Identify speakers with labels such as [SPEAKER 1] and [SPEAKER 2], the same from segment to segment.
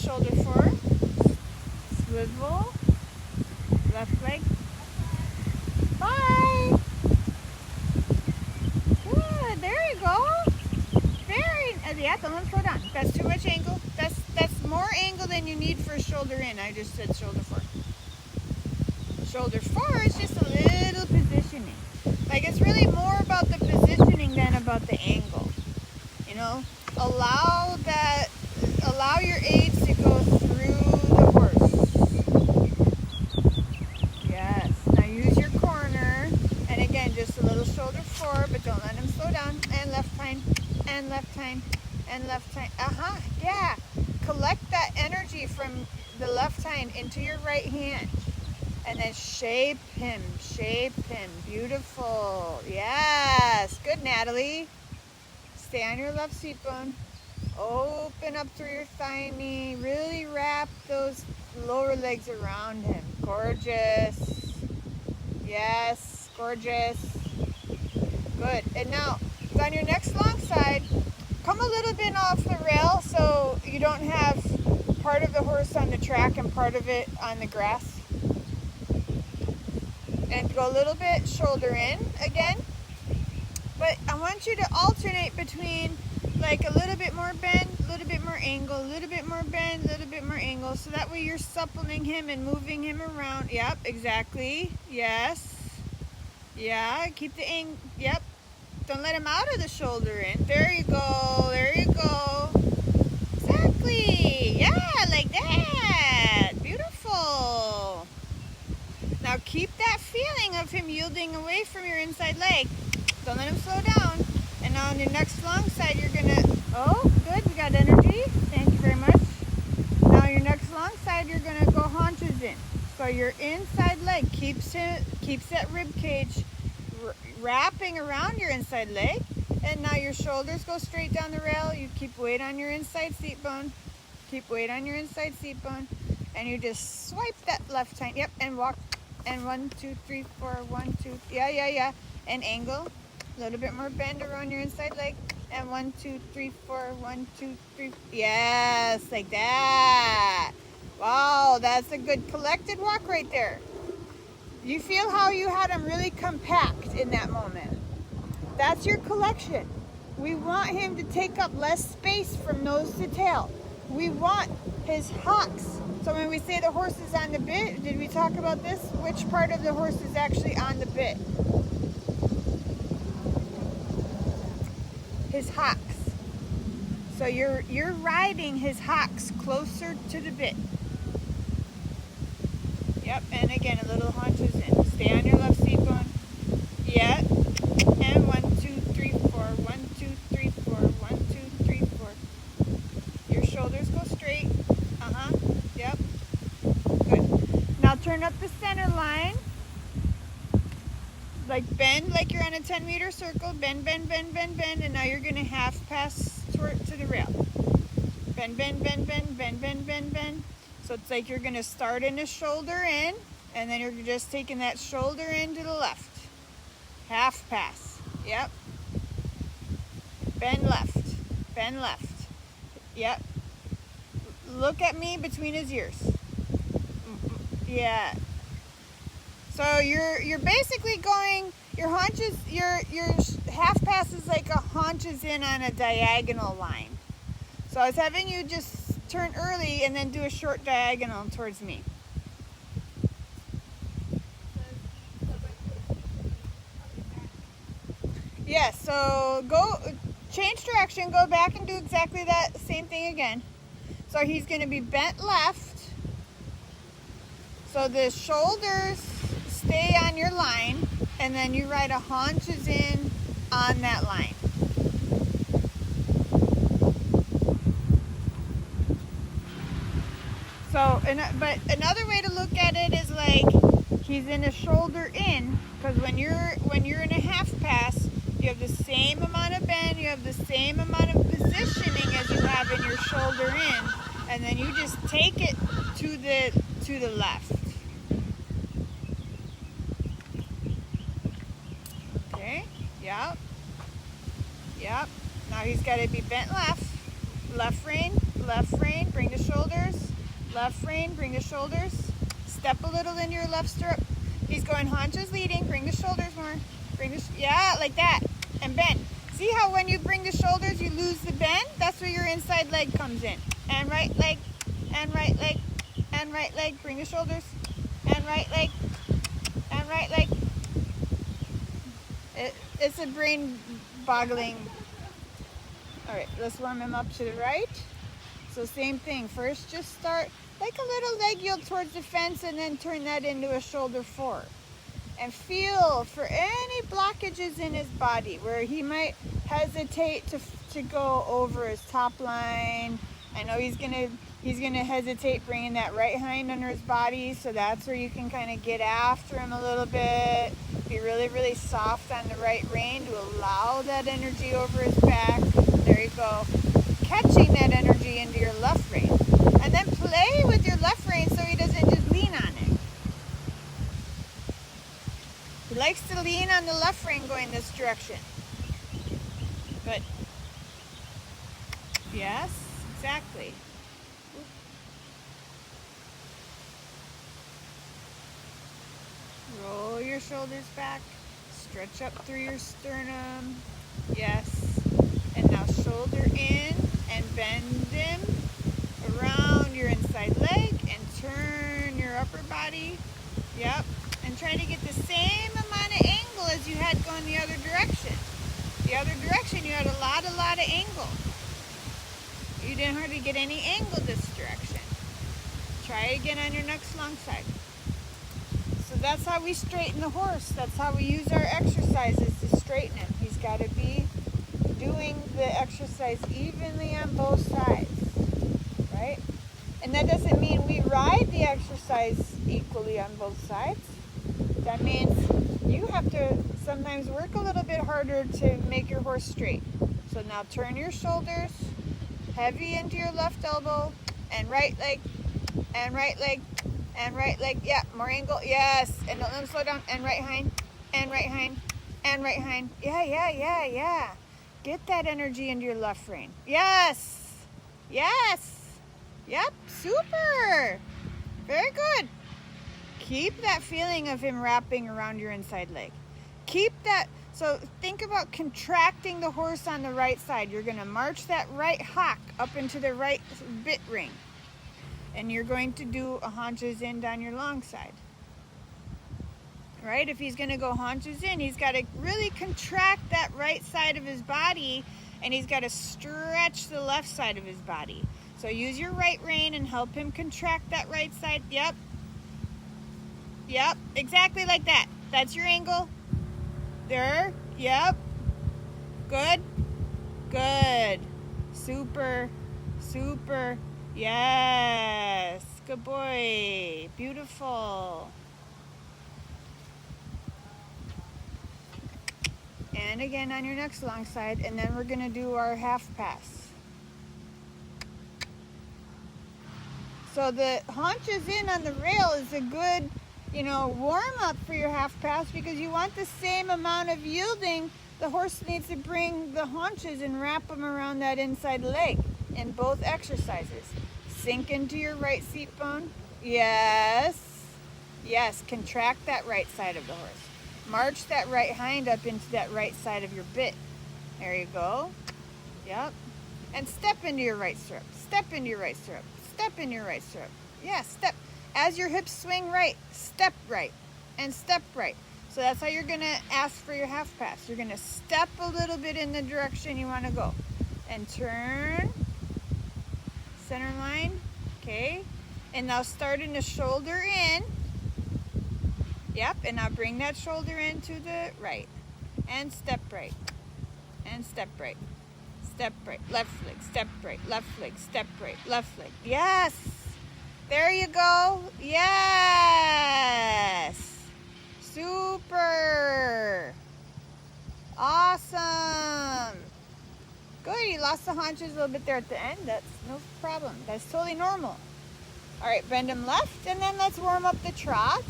[SPEAKER 1] shoulder forward. Swivel. Left leg. Bye. Good. There you go. Yeah, don't let him slow down. That's too much angle. That's more angle than you need for a shoulder in. I just said shoulder forward. Shoulder forward is just a little positioning. Like, it's really more about the positioning than about the angle. You know, allow your aids to go through the horse. Yes. Now use your corner, and again, just a little shoulder forward, but don't let him slow down. And left hind, and left hind, and left hind. Yeah. Collect that energy from the left hind into your right hand. And then shape him. Beautiful. Yes. Good, Natalie. Stay on your left seat bone. Open up through your thigh knee. Really wrap those lower legs around him. Gorgeous. Yes. Gorgeous. Good. And now, on your next long side, come a little bit off the rail so you don't have part of the horse on the track and part of it on the grass. And go a little bit shoulder in again. But I want you to alternate between like a little bit more bend, a little bit more angle, a little bit more bend, a little bit more angle. So that way you're suppling him and moving him around. Yep, exactly. Yes. Yeah, keep the angle. Yep. Don't let him out of the shoulder in. There you go. There you go. Exactly. Yeah, like that. Beautiful. Now keep that feeling of him yielding away from your inside leg. Don't let him slow down. And now on your next long side, you're gonna, oh, good, we got energy. Thank you very much. Now on your next long side, you're gonna go haunches in. So your inside leg keeps that rib cage wrapping around your inside leg. And now your shoulders go straight down the rail. You keep weight on your inside seat bone. Keep weight on your inside seat bone. And you just swipe that left hind. Yep, and walk. And 1, 2, 3, 4, 1, 2. Yeah. And angle. A little bit more bend around your inside leg. And 1, 2, 3, 4, 1, 2, 3. Yes, like that. Wow, that's a good collected walk right there. You feel how you had him really compact in that moment. That's your collection. We want him to take up less space from nose to tail. We want his hocks. So when we say the horse is on the bit, did we talk about this? Which part of the horse is actually on the bit? His hocks. So you're riding his hocks closer to the bit. Yep, and again, a little haunches in. Stay on your left seat bone. Yeah. And 1, 2, 3, 4. 1, 2, 3, 4. 1, 2, 3, 4. Your shoulders go straight. Yep. Good. Now turn up the center line. Like bend like you're on a 10-meter circle. Bend. And now you're going to half pass to the rail. Bend. So it's like you're going to start in a shoulder in. And then you're just taking that shoulder in to the left. Half pass. Yep. Bend left. Yep. Look at me between his ears. Yeah. So you're basically going, your haunches, your half pass is like a haunches in on a diagonal line. So I was having you just turn early and then do a short diagonal towards me. Yes, so change direction, go back and do exactly that same thing again. So he's going to be bent left. So the shoulders stay on your line, and then you ride a haunches in on that line. So, but another way to look at it is like he's in a shoulder in, because when you're in a half pass, you have the same amount of bend, you have the same amount of positioning as you have in your shoulder in, and then you just take it to the left. Okay, yep. Now he's got to be bent left. Left rein, bring the shoulders. Left rein, bring the shoulders. Step a little into your left stirrup. He's going haunches leading, bring the shoulders more. Yeah, like that. And bend. See how when you bring the shoulders, you lose the bend? That's where your inside leg comes in. And right leg, and right leg, and right leg. Bring the shoulders, and right leg, and right leg. It's a brain boggling. All right, let's warm him up to the right. So same thing. First, just start like a little leg yield towards the fence and then turn that into a shoulder forward. And feel for any blockages in his body where he might hesitate to go over his top line. I know he's gonna hesitate bringing that right hind under his body, so that's where you can kind of get after him a little bit. Be really, really soft on the right rein to allow that energy over his back. There you go. Catching that energy into your left rein. And then play with your left rein so he doesn't just lean on it. He likes to lean on the left rein going this direction. Good. Yes, exactly. Roll your shoulders back. Stretch up through your sternum. Yes. And now shoulder in and bend him around your inside leg and turn your upper body. Yep. And try to get the same amount of angle as you had going the other direction. The other direction you had a lot of angle. You didn't hardly get any angle this direction. Try again on your next long side. So that's how we straighten the horse. That's how we use our exercises to straighten him. He's got to be doing the exercise evenly on both sides, right? And that doesn't mean we ride the exercise equally on both sides. That means you have to sometimes work a little bit harder to make your horse straight. So now turn your shoulders heavy into your left elbow and right leg and right leg and right leg. Yeah, more angle. Yes. And don't let him slow down. And right hind and right hind and right hind. Yeah. Get that energy into your left rein. Yes. Yep. Super. Very good. Keep that feeling of him wrapping around your inside leg. Keep that. So think about contracting the horse on the right side. You're going to march that right hock up into the right bit ring. And you're going to do a haunches in down your long side. Right? If he's going to go haunches in, he's got to really contract that right side of his body, and he's got to stretch the left side of his body. So use your right rein and help him contract that right side. Yep, exactly like that. That's your angle. There, yep. Good. Super. Yes, good boy. Beautiful. And again on your next long side, and then we're going to do our half pass. So the haunches in on the rail is a good, warm up for your half pass, because you want the same amount of yielding. The horse needs to bring the haunches and wrap them around that inside leg in both exercises. Sink into your right seat bone. Yes. Contract that right side of the horse. March that right hind up into that right side of your bit. There you go. Yep. And step into your right stirrup. Step into your right stirrup. Step into your right stirrup. Yeah, step. As your hips swing right, step right. And step right. So that's how you're going to ask for your half pass. You're going to step a little bit in the direction you want to go. And turn. Center line. Okay. And now starting to shoulder in. Yep, and now bring that shoulder in to the right. And step right. And step right. Step right. Left leg. Step right. Left leg. Step right. Left leg. Yes. There you go. Yes. Super. Awesome. Good. You lost the haunches a little bit there at the end. That's no problem. That's totally normal. All right, bend him left, and then let's warm up the trot.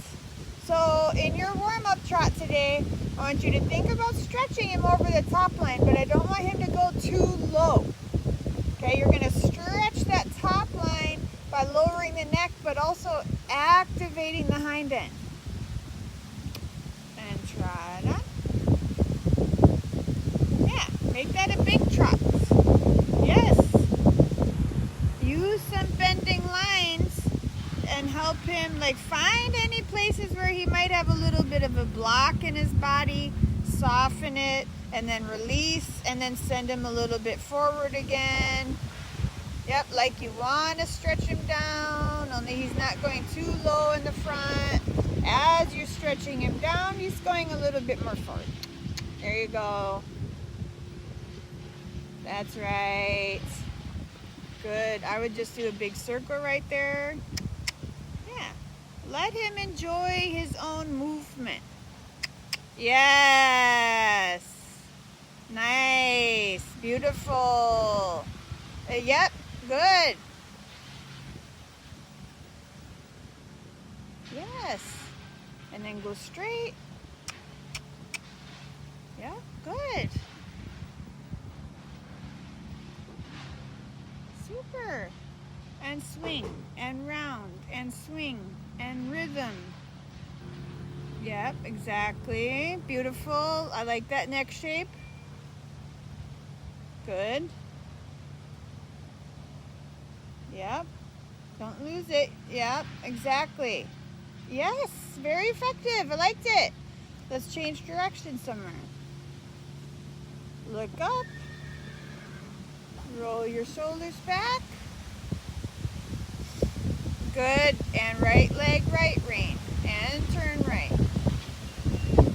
[SPEAKER 1] So in your warm-up trot today, I want you to think about stretching him over the top line, but I don't want him to go too low. Okay, you're going to the neck, but also activating the hind end. And trot on. Yeah, make that a big trot. Yes. Use some bending lines and help him like find any places where he might have a little bit of a block in his body, soften it, and then release, and then send him a little bit forward again. Yep, like you want to stretch him down, only he's not going too low in the front. As you're stretching him down, he's going a little bit more forward. There you go. That's right. Good. I would just do a big circle right there. Yeah. Let him enjoy his own movement. Yes. Nice. Beautiful. Yep. Good. Yes. And then go straight. Yeah, good. Super. And swing and round and swing and rhythm. Yep, exactly. Beautiful. I like that neck shape. Good. Yep. Don't lose it. Yep, exactly. Yes, very effective. I liked it. Let's change direction somewhere. Look up. Roll your shoulders back. Good. And right leg, right rein. And turn right.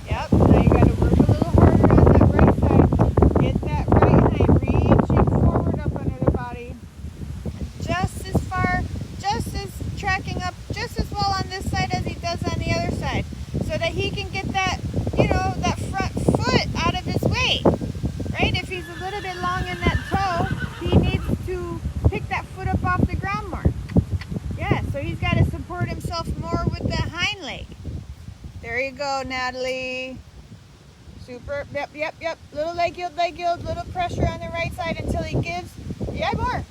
[SPEAKER 1] Yep. Now you got to work a little harder on that right side. Get that right hind reaching forward up under the body. Just as far, just as tracking up just as well on this side as he does on the other side. So that he can get that, you know, that front foot out of his way. Right? If he's a little bit long in that toe, he needs to pick that foot up off the ground more. Yeah, so he's got to support himself more with the hind leg. There you go, Natalie. Super. Yep. Little leg yield, little pressure on the right side until he gives. Yeah, more.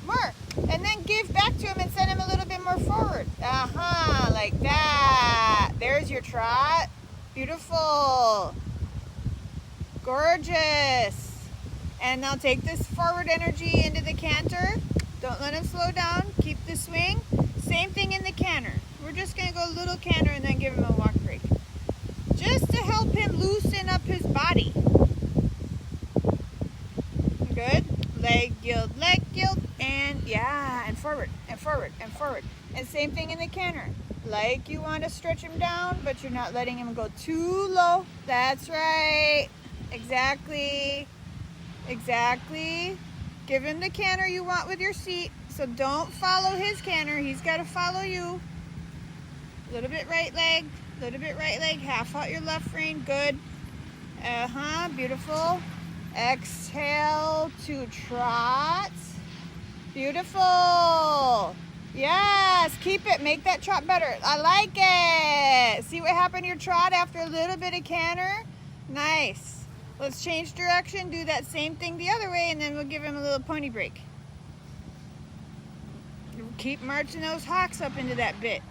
[SPEAKER 1] And then give back to him and send him a little bit more forward. Like that. There's your trot. Beautiful. Gorgeous. And now take this forward energy into the canter. Don't let him slow down. Keep the swing. Same thing in the canter. We're just going to go a little canter and then give him a walk break. Just to help him loosen up his body. Good. Leg yield, and yeah, and forward. And same thing in the canter. Like you want to stretch him down, but you're not letting him go too low. That's right. Exactly. Give him the canter you want with your seat. So don't follow his canter. He's got to follow you. A little bit right leg. Half out your left rein. Good. Beautiful. Exhale to trot. Beautiful. Yes, keep it. Make that trot better. I like it. See what happened to your trot after a little bit of canter? Nice. Let's change direction. Do that same thing the other way, and then we'll give him a little pony break. Keep marching those hocks up into that bit.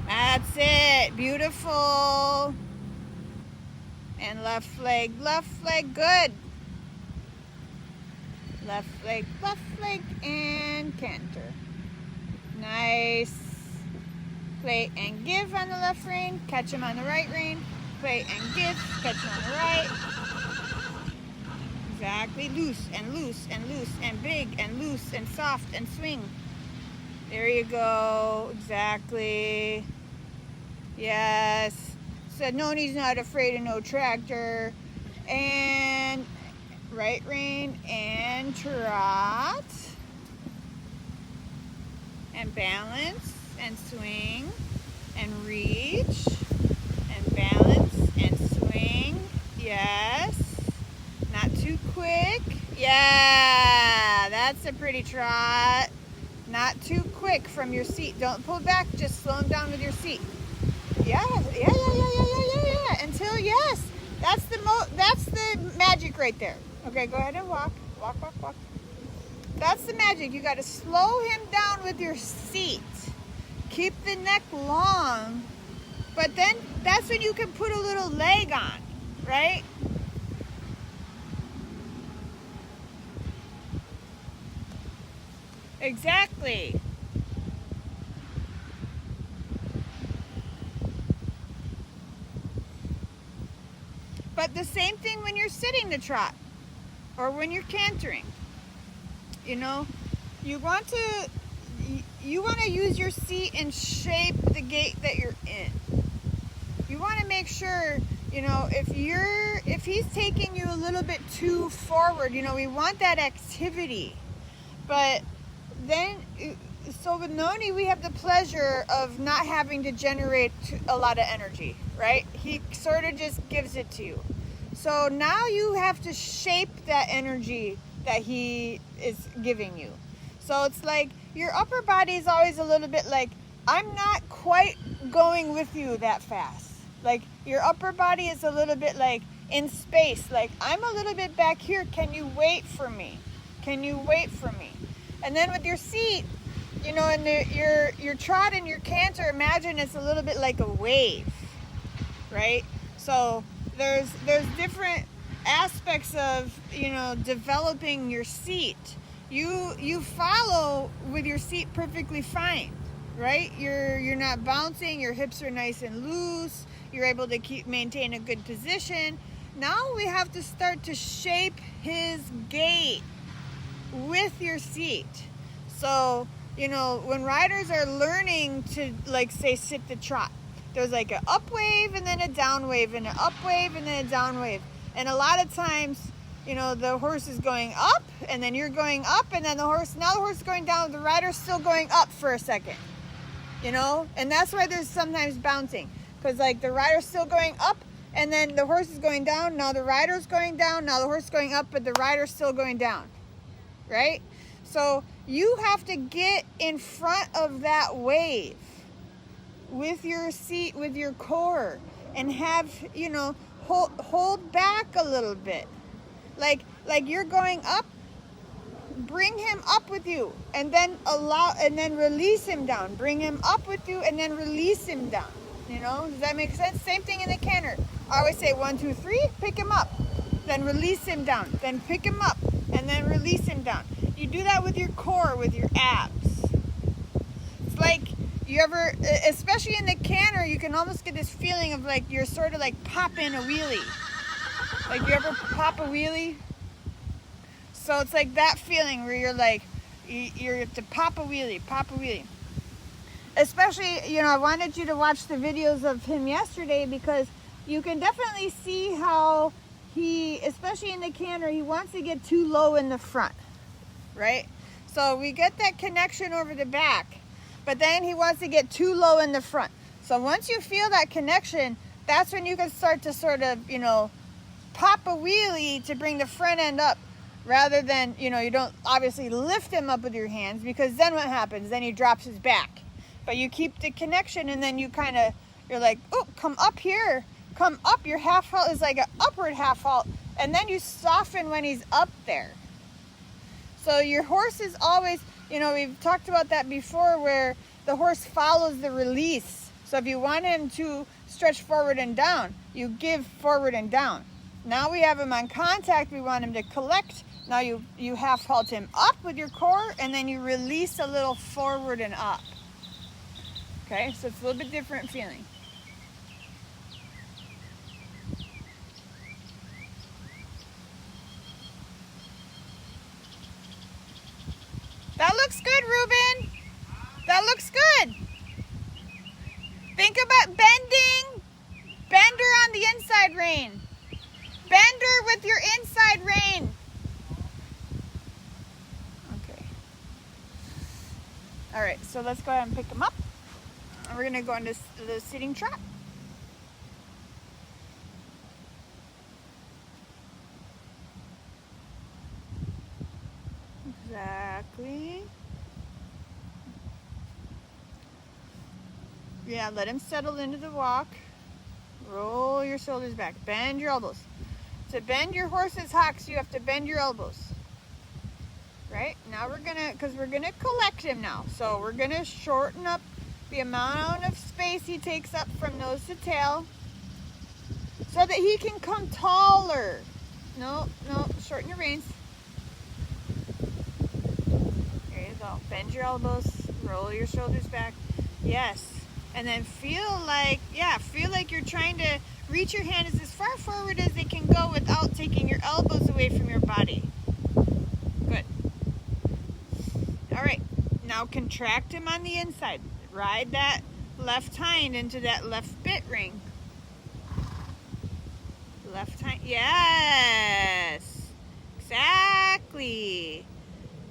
[SPEAKER 1] That's it. Beautiful. And left leg, good. Left leg, and canter. Nice. Play and give on the left rein. Catch him on the right rein. Play and give. Catch him on the right. Exactly. Loose, and big, and loose, and soft, and swing. There you go. Exactly. Yes. So Noni's not afraid of no tractor. And right rein and trot. And balance and swing and reach and balance and swing. Yes. Not too quick. Yeah, that's a pretty trot. Not too quick from your seat. Don't pull back. Just slow him down with your seat. Yeah. Until yes, that's the magic right there. Okay, go ahead and walk. That's the magic. You got to slow him down with your seat. Keep the neck long, but then that's when you can put a little leg on, right? Exactly. But the same thing when you're sitting the trot or when you're cantering. You know, you want to use your seat and shape the gait that you're in. You want to make sure, you know, if he's taking you a little bit too forward, you know, we want that activity. But then, so with Noni, we have the pleasure of not having to generate a lot of energy, right? He sort of just gives it to you. So now you have to shape that energy that he is giving you. So it's like your upper body is always a little bit like, I'm not quite going with you that fast. Like your upper body is a little bit like in space. Like I'm a little bit back here. Can you wait for me? Can you wait for me? And then with your seat, you know, and your trot and your canter, imagine it's a little bit like a wave, right? So there's different aspects of, you know, developing your seat. You follow with your seat perfectly fine, right? You're not bouncing, your hips are nice and loose, you're able to maintain a good position. Now we have to start to shape his gait with your seat. So, you know, when riders are learning to, like, say, sit the trot, there's like an up wave and then a down wave and an up wave and then a down wave. And a lot of times, you know, the horse is going up and then you're going up and then now the horse is going down, the rider's still going up for a second, you know? And that's why there's sometimes bouncing, because like the rider's still going up and then the horse is going down, now the rider's going down, now the horse is going up, but the rider's still going down, right? So you have to get in front of that wave with your seat, with your core, and have, you know, hold back a little bit. Like you're going up, bring him up with you, and then release him down. Bring him up with you and then release him down. You know, does that make sense? Same thing in the canter. I always say 1, 2, 3, pick him up, then release him down, then pick him up, and then release him down. You do that with your core, with your abs. It's like you ever, especially in the canter, you can almost get this feeling of like you're sort of like popping a wheelie. Like you ever pop a wheelie? So it's like that feeling where you're like, you have to pop a wheelie. Especially, you know, I wanted you to watch the videos of him yesterday because you can definitely see how he, especially in the canter, he wants to get too low in the front, right? So we get that connection over the back, but then he wants to get too low in the front. So once you feel that connection, that's when you can start to sort of, you know, pop a wheelie to bring the front end up, rather than, you know, you don't obviously lift him up with your hands, because then what happens? Then he drops his back. But you keep the connection, and then you kind of, you're like, oh, come up here, come up. Your half halt is like an upward half halt, and then you soften when he's up there. So your horse is always, you know, we've talked about that before, where the horse follows the release. So if you want him to stretch forward and down, you give forward and down. Now we have him on contact, we want him to collect. Now you half halt him up with your core, and then you release a little forward and up. Okay, so it's a little bit different feeling. That looks good, Ruben. That looks good. Think about bending. Bender on the inside rein. Bender with your inside rein. Okay. All right, so let's go ahead and pick him up. And we're going to go into the sitting trot. Exactly. Yeah, let him settle into the walk. Roll your shoulders back. Bend your elbows. To bend your horse's hocks, you have to bend your elbows. Right? Now we're going to collect him now. So we're going to shorten up the amount of space he takes up from nose to tail so that he can come taller. No, shorten your reins. There you go. Bend your elbows, roll your shoulders back. Yes. And then feel like you're trying to reach your hands as far forward as they can go without taking your elbows away from your body. Good. All right. Now contract him on the inside. Ride that left hind into that left bit ring. Left hind. Yes. Exactly.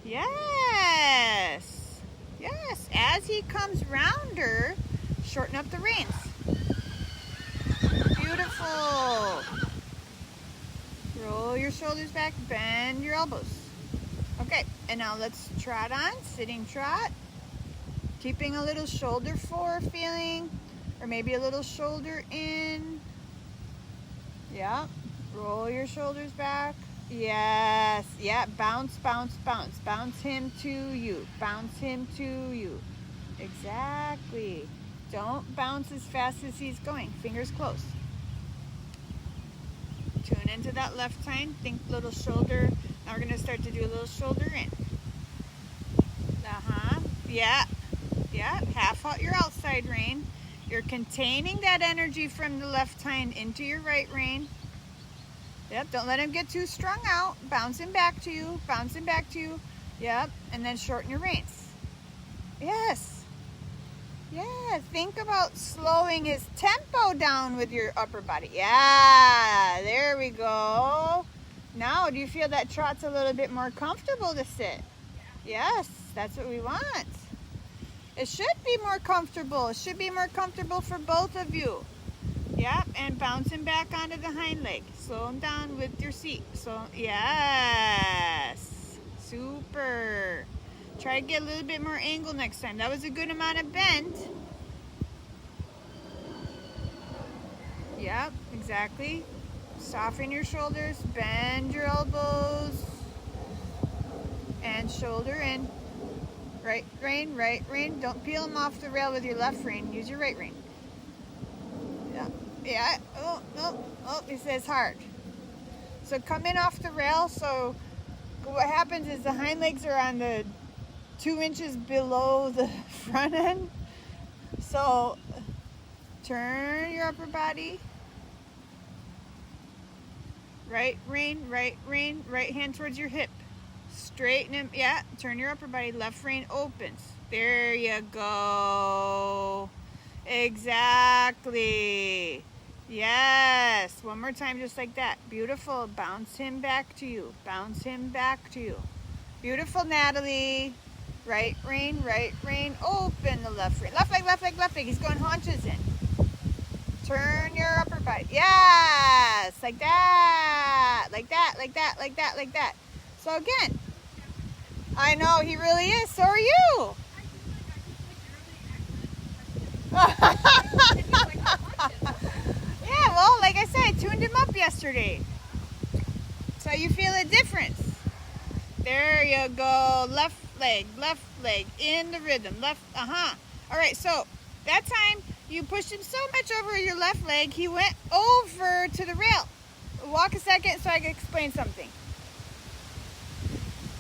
[SPEAKER 1] Yes. Yes. As he comes rounder, shorten up the reins. Beautiful. Roll your shoulders back, bend your elbows. Okay, and now let's trot on, sitting trot. Keeping a little shoulder forward feeling, or maybe a little shoulder in. Yeah, roll your shoulders back. Yes, yeah, bounce, bounce, bounce. Bounce him to you, bounce him to you. Exactly. Don't bounce as fast as he's going. Fingers closed. Tune into that left hind. Think little shoulder. Now we're going to start to do a little shoulder in. Yeah. Yeah. Half out your outside rein. You're containing that energy from the left hind into your right rein. Yep. Don't let him get too strung out. Bouncing back to you. Bouncing back to you. Yep. And then shorten your reins. Yes. Yeah, think about slowing his tempo down with your upper body. Yeah, there we go. Now, do you feel that trot's a little bit more comfortable to sit? Yes, that's what we want. It should be more comfortable. It should be more comfortable for both of you. Yep, and bouncing back onto the hind leg. Slow him down with your seat. So, yes, super. Try to get a little bit more angle next time. That was a good amount of bend. Yep, exactly. Soften your shoulders, bend your elbows, and shoulder in. Right rein, right rein. Don't peel them off the rail with your left rein. Use your right rein. Yeah. Oh, no. Oh, he says hard. So come in off the rail. So what happens is the hind legs are on the 2 inches below the front end. So turn your upper body. Right rein, right hand towards your hip. Straighten him. Yeah, turn your upper body. Left rein opens. There you go. Exactly. Yes. One more time, just like that. Beautiful. Bounce him back to you. Bounce him back to you. Beautiful, Natalie. Right rein, open the left rein. Left leg, left leg, left leg. He's going haunches in. Turn your upper body. Yes, like that, like that, like that, like that, like that. So again, I know he really is. So are you. Yeah, well, like I said, I tuned him up yesterday. So you feel a difference. There you go. Left leg, in the rhythm. Left, All right, so that time you pushed him so much over your left leg, he went over to the rail. Walk a second so I can explain something.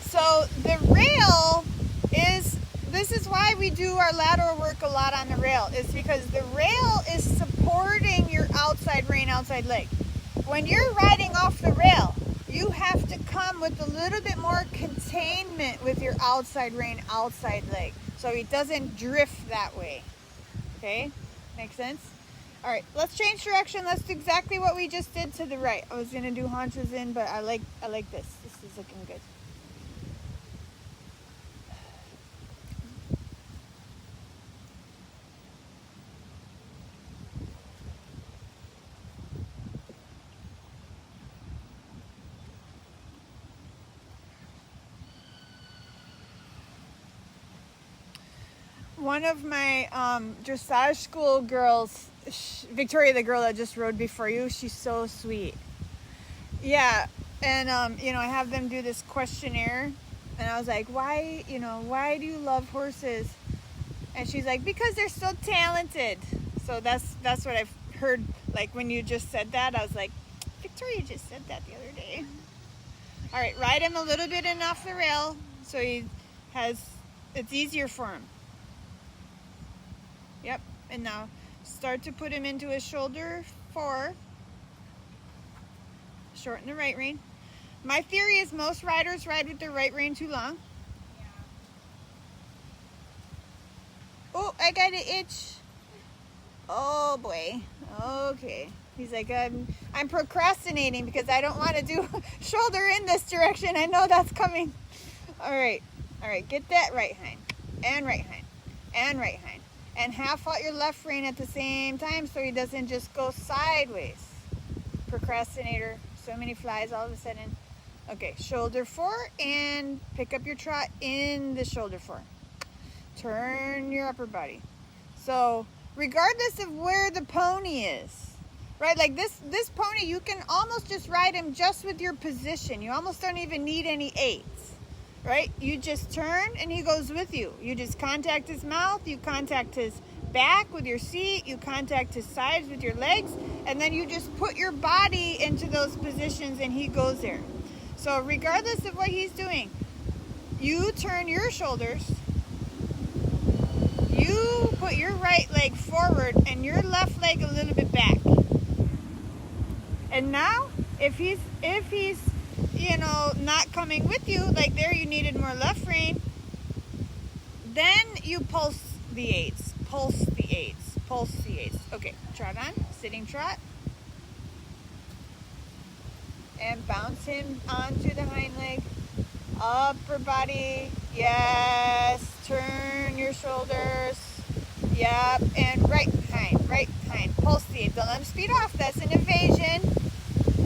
[SPEAKER 1] So the rail this is why we do our lateral work a lot on the rail, is because the rail is supporting your outside rein, outside leg. When you're riding off the rail, you have to come with a little bit more containment with your outside rein, outside leg, so it doesn't drift that way. Okay? Makes sense? All right, let's change direction. Let's do exactly what we just did to the right. I was going to do haunches in, but I like this. This is looking good. One of my dressage school girls, Victoria, the girl that just rode before you, she's so sweet. Yeah, and I have them do this questionnaire, and I was like, why do you love horses? And she's like, because they're so talented. So that's what I've heard. Like when you just said that, I was like, Victoria just said that the other day. All right, ride him a little bit in off the rail so it's easier for him. Yep, and now start to put him into a shoulder 4. Shorten the right rein. My theory is most riders ride with their right rein too long.
[SPEAKER 2] Yeah.
[SPEAKER 1] Oh, I got an itch. Oh boy. Okay. He's like, I'm procrastinating because I don't want to do shoulder in this direction. I know that's coming. All right. Get that right hind and right hind and right hind. And half out your left rein at the same time so he doesn't just go sideways. Procrastinator. So many flies all of a sudden. Okay, shoulder 4 and pick up your trot in the shoulder 4. Turn your upper body. So regardless of where the pony is, right? Like this pony, you can almost just ride him just with your position. You almost don't even need any aids, right? You just turn and he goes with you. You just contact his mouth, you contact his back with your seat, you contact his sides with your legs, and then you just put your body into those positions and he goes there. So regardless of what he's doing, you turn your shoulders, you put your right leg forward and your left leg a little bit back. And now, if he's not coming with you, like there you needed more left rein, then you pulse the aids. Okay, trot on, sitting trot. And bounce him onto the hind leg. Upper body, yes. Turn your shoulders. Yep, and right hind. Pulse the aids. Don't let him speed off. That's an evasion.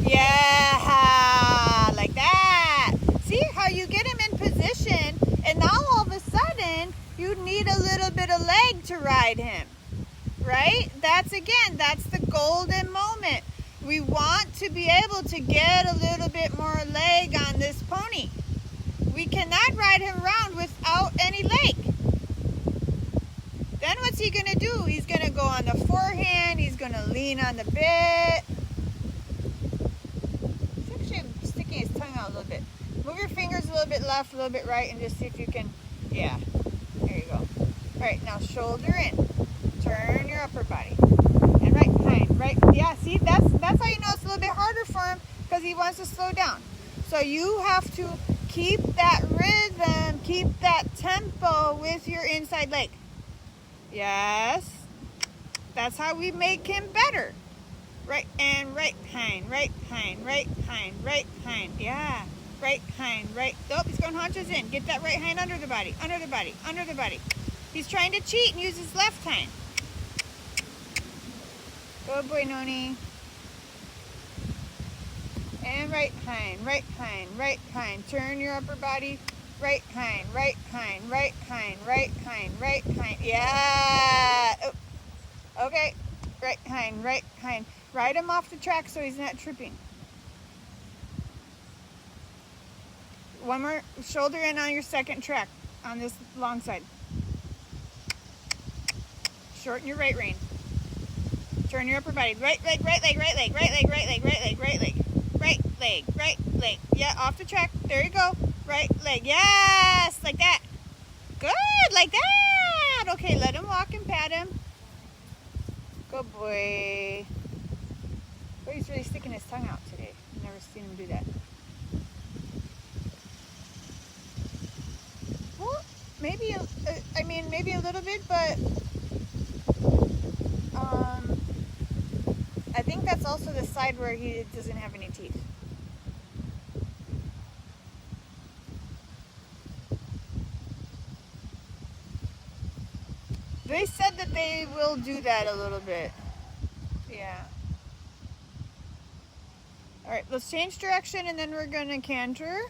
[SPEAKER 1] Yeah, like that. See how you get him in position, and now all of a sudden you need a little bit of leg to ride him, right? That's the golden moment. We want to be able to get a little bit more leg on this pony. We cannot ride him around without any leg. Then what's he gonna do? He's gonna go on the forehand. He's gonna lean on the bit. He's actually sticking his tongue out a little bit. Move your fingers a little bit left, a little bit right, and just see if you can, yeah, there you go. All right, now shoulder in. Turn your upper body. And right hind, right, yeah, see, that's how you know it's a little bit harder for him because he wants to slow down. So you have to keep that rhythm, keep that tempo with your inside leg. Yes, that's how we make him better. Right and right hind, yeah. Right hind, right. Oh, he's going haunches in. Get that right hind under the body. He's trying to cheat and use his left hind. Good boy, Noni. And right hind. Turn your upper body. Right hind. Yeah. Oh. Okay. Right hind. Ride him off the track so he's not tripping. One more shoulder in on your second track on this long side. Shorten your right rein. Turn your upper body. Right leg. Yeah, off the track. There you go. Right leg. Yes, like that. Good, like that. Okay, let him walk and pat him. Good boy. Oh, he's really sticking his tongue out today. I've never seen him do that. Well, maybe a little bit, but I think that's also the side where he doesn't have any teeth. They said that they will do that a little bit. Yeah. All right, let's change direction and then we're gonna canter.